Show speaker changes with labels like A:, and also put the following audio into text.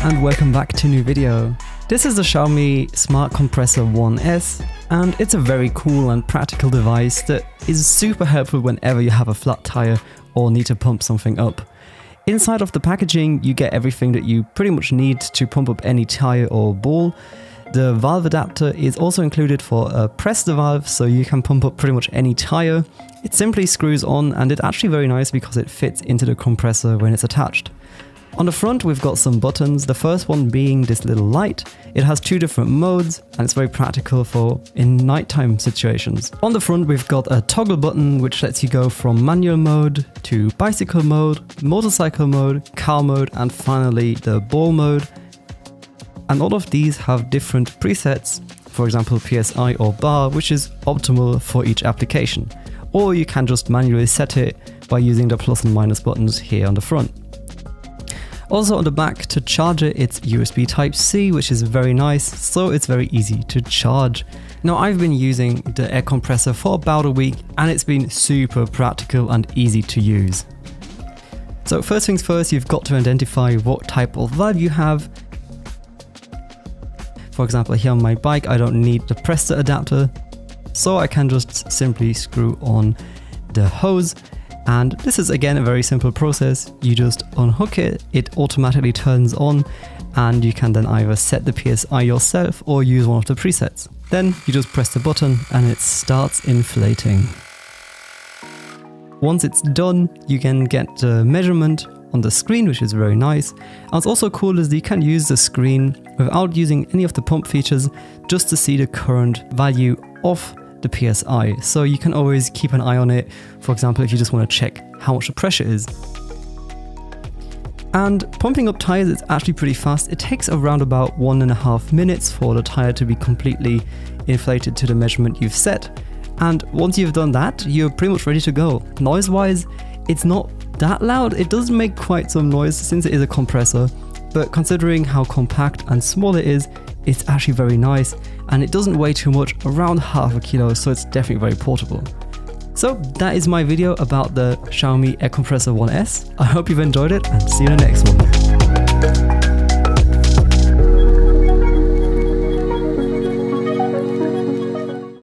A: and welcome back to a new video. This is the Xiaomi Smart Compressor 1S, and it's a very cool and practical device that is super helpful whenever you have a flat tire or need to pump something up. Inside of the packaging you get everything that you pretty much need to pump up any tire or ball. The valve adapter is also included for a press the valve, so you can pump up pretty much any tire. It simply screws on, and it's actually very nice because it fits into the compressor when it's attached. On the front we've got some buttons, the first one being this little light. It has two different modes and it's very practical for in nighttime situations. On the front we've got a toggle button which lets you go from manual mode to bicycle mode, motorcycle mode, car mode, and finally the ball mode. And all of these have different presets, for example PSI or bar, which is optimal for each application. Or you can just manually set it by using the plus and minus buttons here on the front. Also on the back, to charge it, it's USB Type-C, which is very nice, so it's very easy to charge. Now I've been using the air compressor for about a week and it's been super practical and easy to use. So first things first, you've got to identify what type of valve you have. For example, here on my bike I don't need the compressor adapter, so I can just simply screw on the hose. And this is again a very simple process. You just unhook it, it automatically turns on, and you can then either set the PSI yourself or use one of the presets. Then you just press the button and it starts inflating. Once it's done, you can get the measurement on the screen, which is very nice. And what's also cool is that you can use the screen without using any of the pump features just to see the current value of the PSI, so you can always keep an eye on it, for example if you just want to check how much the pressure is. And pumping up tires is actually pretty fast. It takes around about 1.5 minutes for the tire to be completely inflated to the measurement you've set, and once you've done that you're pretty much ready to go. Noise wise, it's not that loud. It does make quite some noise since it is a compressor, but considering how compact and small it is, it's actually very nice, and it doesn't weigh too much, around half a kilo, so it's definitely very portable. So that is my video about the Xiaomi Air Compressor 1S. I hope you've enjoyed it and see you in the next one.